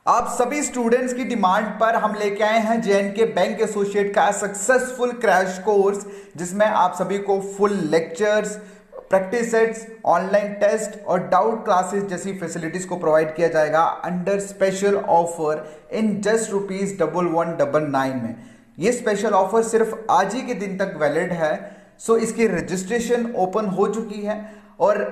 आप सभी स्टूडेंट्स की डिमांड पर हम लेके आए हैं जेएनके बैंक एसोसिएट का सक्सेसफुल क्रैश कोर्स, जिसमें आप सभी को full lectures, practice sets, online test और डाउट क्लासेस जैसी फैसिलिटीज को प्रोवाइड किया जाएगा under special offer in just ₹1199 में। ये स्पेशल ऑफर सिर्फ आज ही के दिन तक वैलिड है। सो इसकी रजिस्ट्रेशन ओपन हो चुकी है और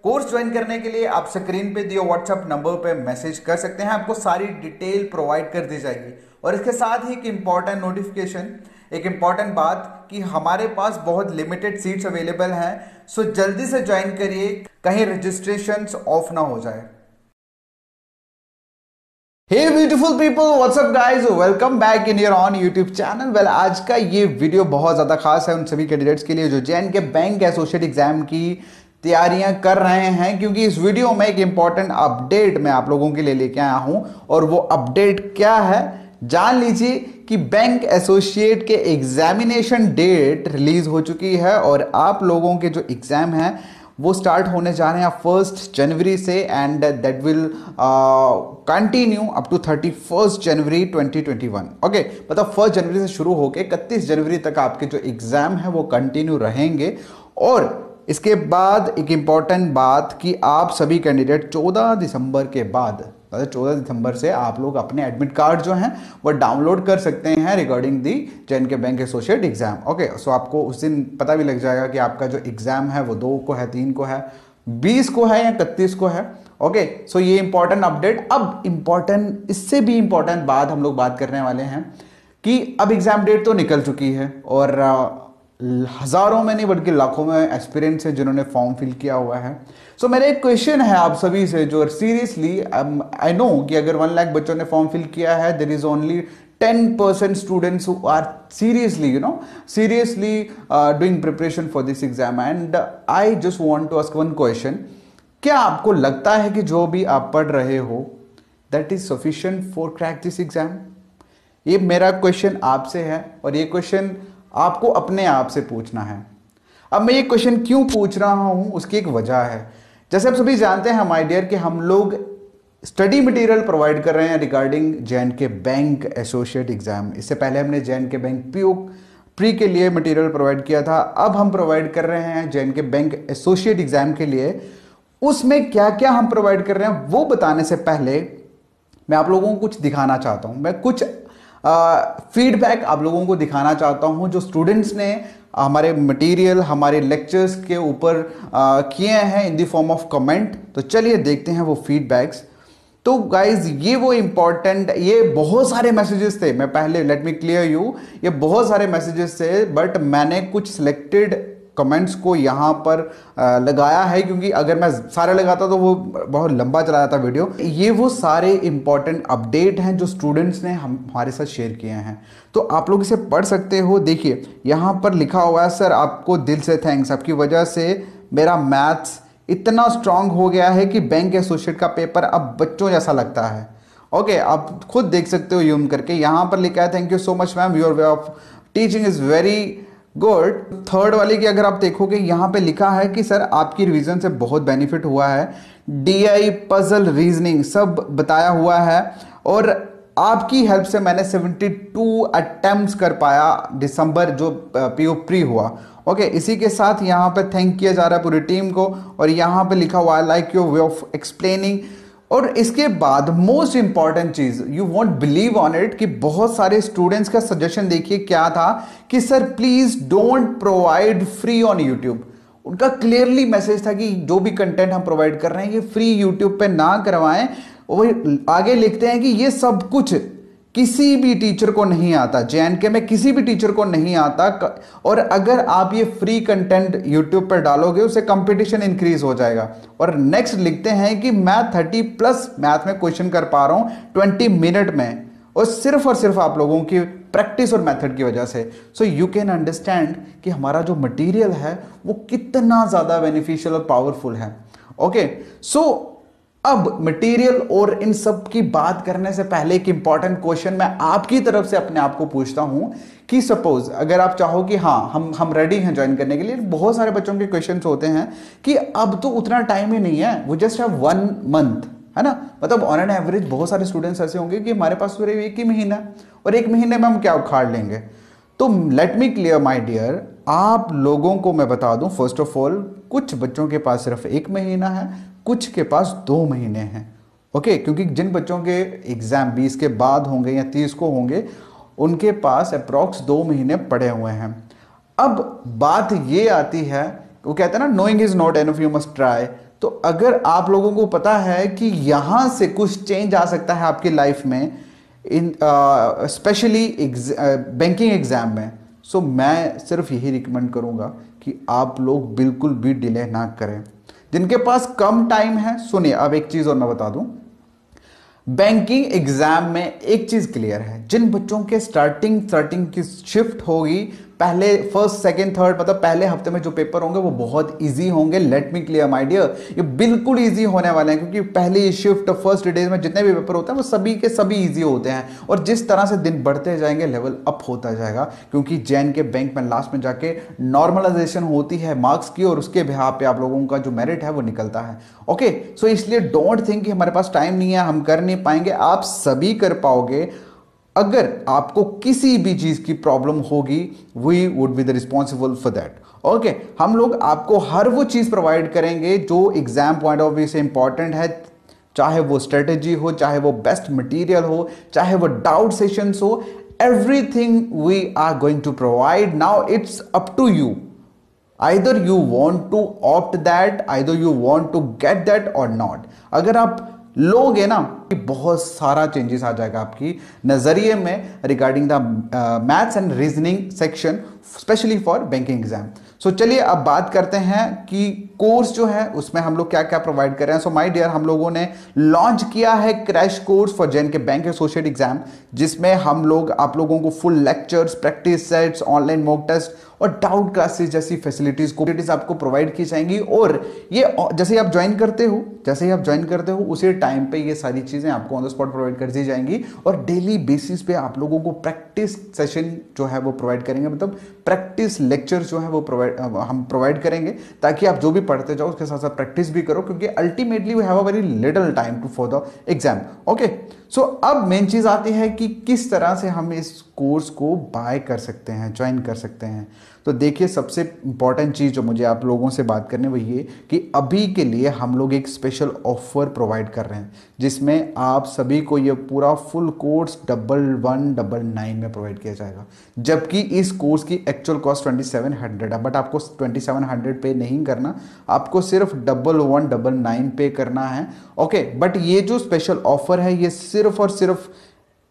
कोर्स ज्वाइन करने के लिए आप स्क्रीन पे दिए व्हाट्सएप नंबर पे मैसेज कर सकते हैं। आपको सारी डिटेल प्रोवाइड कर दी जाएगी। और इसके साथ ही एक इंपॉर्टेंट नोटिफिकेशन, एक इंपॉर्टेंट बात कि हमारे पास बहुत लिमिटेड सीट्स अवेलेबल हैं। सो जल्दी से ज्वाइन करिए, कहीं रजिस्ट्रेशन ऑफ ना हो जाए। Hey beautiful people, what's up guys? Welcome back in your own YouTube channel. Well, आज का ये वीडियो बहुत ज़्यादा खास है उन सभी कैंडिडेट्स के लिए जो जेएनके बैंक एसोसिएट एग्जाम की तैयारियां कर रहे हैं, क्योंकि इस वीडियो में एक इंपॉर्टेंट अपडेट मैं आप लोगों के लिए लेके आया हूं। और वो अपडेट क्या है जान लीजिए कि बैंक एसोसिएट के एग्जामिनेशन डेट रिलीज हो चुकी है और आप लोगों के जो एग्जाम हैं वो स्टार्ट होने जा रहे हैं 1 जनवरी से and that will continue up to 31 January 2021। Okay, मतलब 1 जनवरी से शुरू होकर 31 जनवरी तक आपके जो एग्जाम है वो कंटिन्यू रहेंगे। और इसके बाद एक इंपॉर्टेंट बात कि आप सभी कैंडिडेट 14 दिसंबर के बाद, 14 दिसंबर से आप लोग अपने एडमिट कार्ड जो हैं वो डाउनलोड कर सकते हैं regarding the JNK bank associate exam. Okay, so आपको उस दिन पता भी लग जाएगा कि आपका जो एग्जाम है वो 2 को है, 3 को है, 20 को है या 31 को है। ओके, सो ये इंपॉर्टेंट अपडेट। अब इंपॉर्टेंट, इससे भी इंपॉर्टेंट बात हम लोग बात करने वाले हैं कि अब एग्जाम डेट तो निकल चुकी है और हजारों में नहीं बल्कि लाखों में एस्पिरेंट्स हैं जिन्होंने फॉर्म फिल किया हुआ है। सो मेरा एक क्वेश्चन है आप सभी से, जो सीरियसली आई नो कि अगर 1 लाख बच्चों ने फॉर्म फिल किया है, there is only 10% students who are seriously doing preparation for this exam, and I just want to ask one question. क्या आपको लगता है कि जो भी आप पढ़ रहे हो that is sufficient for crack this exam? ये मेरा क्वेश्चन आपसे है और ये क्वेश्चन आपको अपने आप से पूछना है। अब मैं ये क्वेश्चन क्यों पूछ रहा हूं, उसकी एक वजह है। जैसे आप सभी जानते हैं माय डियर कि हम लोग स्टडी मटेरियल प्रोवाइड कर रहे हैं regarding JNK bank associate exam. इससे पहले हमने जेएनके बैंक पीओ प्री के लिए मटेरियल प्रोवाइड किया था, अब हम प्रोवाइड कर रहे हैं जेएनके बैंक एसोसिएट एग्जाम के लिए। उसमें क्या क्या हम प्रोवाइड कर रहे हैं वो बताने से पहले मैं आप लोगों को कुछ दिखाना चाहता हूं। मैं कुछ फीडबैक आप लोगों को दिखाना चाहता हूं जो स्टूडेंट्स ने हमारे मटेरियल, हमारे लेक्चर्स के ऊपर किए हैं in the form of comment. तो चलिए देखते हैं वो फीडबैक्स। तो गाइज ये वो इंपॉर्टेंट, ये बहुत सारे मैसेजेस थे। मैं पहले लेट मी क्लियर यू, ये बहुत सारे मैसेजेस थे बट मैंने कुछ सिलेक्टेड कमेंट्स को यहाँ पर लगाया है, क्योंकि अगर मैं सारे लगाता तो वो बहुत लंबा चला जाता वीडियो। ये वो सारे इंपॉर्टेंट अपडेट हैं जो स्टूडेंट्स ने हमारे साथ शेयर किए हैं, तो आप लोग इसे पढ़ सकते हो। देखिए यहाँ पर लिखा हुआ है, सर आपको दिल से थैंक्स, आपकी वजह से मेरा मैथ्स इतना स्ट्रांग हो गया है कि बैंक एसोसिएट का पेपर अब बच्चों जैसा लगता है। ओके, आप खुद देख सकते हो यूम करके। यहाँ पर लिखा है thank you so much ma'am, your way of teaching is very good. Third वाली की अगर आप देखोगे यहाँ पे लिखा है कि सर आपकी रिवीजन से बहुत बेनिफिट हुआ है, डीआई, पजल, रीजनिंग सब बताया हुआ है और आपकी हेल्प से मैंने 72 अटेम्प्ट्स कर पाया दिसंबर जो पीओ प्री हुआ। ओके, इसी के साथ यहाँ पे थैंक किया जा रहा है पूरी टीम को और यहाँ पे लिखा हुआ है like your way of explaining. और इसके बाद मोस्ट इंपॉर्टेंट चीज, you won't believe on it, कि बहुत सारे स्टूडेंट्स का सजेशन देखिए क्या था कि sir please don't provide free on YouTube. उनका क्लियरली मैसेज था कि जो भी कंटेंट हम प्रोवाइड कर रहे हैं ये फ्री यूट्यूब पे ना करवाएं। और आगे लिखते हैं कि ये सब कुछ किसी भी टीचर को नहीं आता, जेएनके में किसी भी टीचर को नहीं आता, और अगर आप ये फ्री कंटेंट यूट्यूब पर डालोगे उससे कंपटीशन इंक्रीज हो जाएगा। और नेक्स्ट लिखते हैं कि मैं 30+ मैथ में क्वेश्चन कर पा रहा हूं 20 मिनट में, और सिर्फ आप लोगों की प्रैक्टिस और मेथड की वजह से। सो यू कैन अंडरस्टैंड कि हमारा जो मटीरियल है वो कितना ज़्यादा बेनिफिशियल और पावरफुल है। ओके, सो अब मटेरियल और इन सब की बात करने से पहले एक इंपॉर्टेंट क्वेश्चन मैं आपकी तरफ से अपने आप को पूछता हूं कि सपोज अगर आप चाहो कि हाँ हम रेडी हैं ज्वाइन करने के लिए। बहुत सारे बच्चों के क्वेश्चंस होते हैं कि अब तो उतना टाइम ही नहीं है, वो जस्ट हैव 1 मंथ, है ना। मतलब ऑन एन एवरेज बहुत सारे स्टूडेंट्स ऐसे होंगे कि हमारे पास सिर्फ एक ही महीना है और एक महीने में हम क्या उखाड़ लेंगे। तो let me clear my dear, आप लोगों को मैं बता दूं, फर्स्ट ऑफ ऑल कुछ बच्चों के पास सिर्फ एक महीना है, कुछ के पास 2 महीने हैं। ओके, क्योंकि जिन बच्चों के एग्जाम 20 के बाद होंगे या 30 को होंगे, उनके पास अप्रॉक्स 2 महीने पड़े हुए हैं। अब बात ये आती है, वो कहते हैं ना, knowing is not enough, you must try. तो अगर आप लोगों को पता है कि यहां से कुछ चेंज आ सकता है आपकी लाइफ में, इन स्पेशली बैंकिंग एग्जाम में, सो मैं सिर्फ यही रिकमेंड करूंगा कि आप लोग बिल्कुल भी डिले ना करें। जिनके पास कम टाइम है, सुनिए अब एक चीज और मैं बता दूं, बैंकिंग एग्जाम में एक चीज क्लियर है, जिन बच्चों के स्टार्टिंग की शिफ्ट होगी, पहले फर्स्ट सेकंड थर्ड, मतलब पहले हफ्ते में जो पेपर होंगे वो बहुत इजी होंगे। Let me clear my dear, ये बिल्कुल इजी होने वाले हैं, क्योंकि पहले शिफ्ट फर्स्ट डेज में जितने भी पेपर होते हैं वो सभी के सभी इजी होते हैं। और जिस तरह से दिन बढ़ते जाएंगे लेवल अप होता जाएगा, क्योंकि जैन के बैंक में लास्ट में जाके नॉर्मलाइजेशन होती है मार्क्स की, और उसके बिहार पे आप लोगों का जो मेरिट है वो निकलता है। ओके, सो इसलिए डोंट थिंक कि हमारे पास टाइम नहीं है, हम कर नहीं पाएंगे। आप सभी कर पाओगे। अगर आपको किसी भी चीज की प्रॉब्लम होगी, we would be the responsible for that. Okay, हम लोग आपको हर वो चीज प्रोवाइड करेंगे जो एग्जाम पॉइंट ऑफ व्यू से इंपॉर्टेंट है, चाहे वो स्ट्रेटेजी हो, चाहे वो बेस्ट मटेरियल हो, चाहे वो डाउट सेशंस हो, everything we are going to provide. Now it's up to you, either you want to opt that, either you want to get that or not। अगर आप लोगे ना, बहुत सारा चेंजेस आ जाएगा आपकी नजरिए में regarding the maths and reasoning section, specially for banking exam. So चलिए अब बात करते हैं कि कोर्स जो है उसमें हम लोग क्या क्या प्रोवाइड कर रहे हैं। सो माय डियर, हम लोगों ने लॉन्च किया है crash course for JN K bank associate exam, जिसमें हम लोग आप लोगों को full lectures, practice sets, online mock test और डाउट क्लासेस जैसी फैसिलिटीज आपको प्रोवाइड की जाएंगी। और ये जैसे ही आप ज्वाइन करते हो उसी टाइम पे ये सारी चीजें आपको ऑन द स्पॉट प्रोवाइड कर दी जाएंगी, और डेली बेसिस पे आप लोगों को प्रैक्टिस सेशन जो है वो प्रोवाइड करेंगे, मतलब प्रैक्टिस लेक्चर जो है वो हम प्रोवाइड करेंगे, ताकि आप जो भी पढ़ते जाओ उसके साथ साथ प्रैक्टिस भी करो, क्योंकि ultimately we have a very little time to for the exam. Okay, so अब मेन चीज आती है कि किस तरह से हम इस कोर्स को बाय कर सकते हैं, ज्वाइन कर सकते हैं। तो देखिए, सबसे इंपॉर्टेंट चीज जो मुझे आप लोगों से बात करनी वो ये कि अभी के लिए हम लोग एक स्पेशल ऑफर प्रोवाइड कर रहे हैं, जिसमें आप सभी को ये पूरा फुल कोर्स 1199 में प्रोवाइड किया जाएगा। जबकि इस कोर्स की एक्चुअल कॉस्ट 2700 है, बट आपको 2700 पे नहीं करना, आपको सिर्फ 1199 पे करना है। ओके, बट ये जो स्पेशल ऑफर है ये सिर्फ और सिर्फ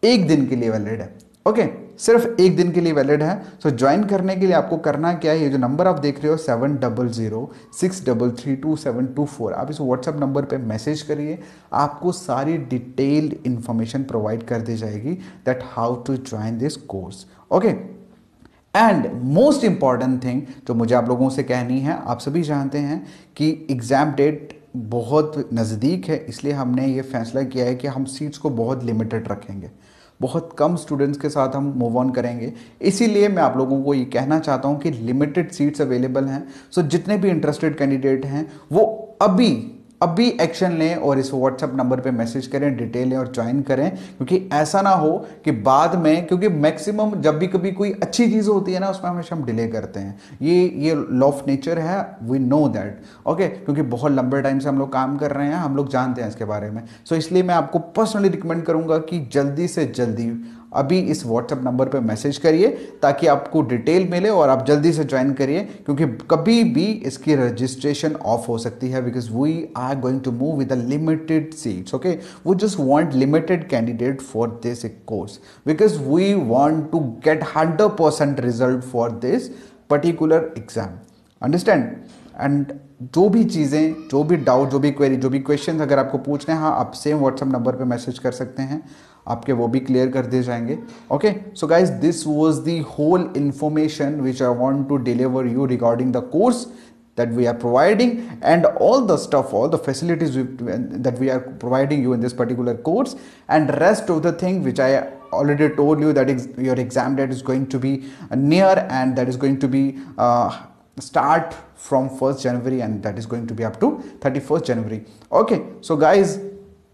एक दिन के लिए वैलिड है। ओके, सिर्फ एक दिन के लिए वैलिड है। सो ज्वाइन करने के लिए आपको करना क्या है, ये जो नंबर आप देख रहे हो 7006332724, आप इस व्हाट्सएप नंबर पे मैसेज करिए, आपको सारी डिटेल्ड इंफॉर्मेशन प्रोवाइड कर दी जाएगी that how to join this course. Okay, and most important thing जो मुझे आप लोगों से कहनी है, आप सभी जानते हैं कि एग्जाम डेट बहुत नज़दीक है, इसलिए हमने ये फैसला किया है कि हम सीट्स को बहुत लिमिटेड रखेंगे, बहुत कम स्टूडेंट्स के साथ हम मूव ऑन करेंगे। इसीलिए मैं आप लोगों को ये कहना चाहता हूँ कि लिमिटेड सीट्स अवेलेबल हैं। सो जितने भी इंटरेस्टेड कैंडिडेट हैं वो अभी एक्शन लें और इस व्हाट्सएप नंबर पे मैसेज करें, डिटेल लें और ज्वाइन करें, क्योंकि ऐसा ना हो कि बाद में, क्योंकि मैक्सिमम जब भी कभी कोई अच्छी चीज़ होती है ना उसमें हमेशा हम डिले करते हैं, ये लॉ ऑफ नेचर है, वी नो दैट। ओके, क्योंकि बहुत लंबे टाइम से हम लोग काम कर रहे हैं, हम लोग जानते हैं इसके बारे में। सो इसलिए मैं आपको पर्सनली रिकमेंड करूंगा कि जल्दी से जल्दी अभी इस व्हाट्सएप नंबर पे मैसेज करिए, ताकि आपको डिटेल मिले और आप जल्दी से ज्वाइन करिए, क्योंकि कभी भी इसकी रजिस्ट्रेशन ऑफ हो सकती है, because we are going to move with limited seats. Okay, we just want limited candidate for this course, because we want to get 100% result for this particular exam. Understand? And जो भी चीज़ें, जो भी doubt, जो भी query, जो भी question अगर आपको पूछने हैं, हाँ, आप सेम व्हाट्सएप नंबर पे मैसेज कर सकते हैं, आपके वो भी क्लियर कर दिए जाएंगे। Okay, so guys, this was the whole information which I want to deliver you regarding the course that we are providing and all the stuff, all the facilities that we are providing you in this particular course, and rest of the thing which I already told you, that your exam date is going to be near, and that is going to be start from 1st January and that is going to be up to 31st January. Okay, so guys,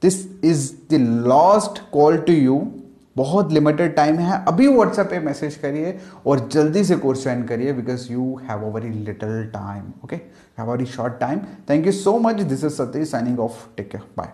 this is the last call to you. बहुत limited time है, अभी WhatsApp पे message करिए और जल्दी से course join करिए, because you have a very little time, okay, have a very short time. Thank you so much, this is Satish signing off, take care, bye.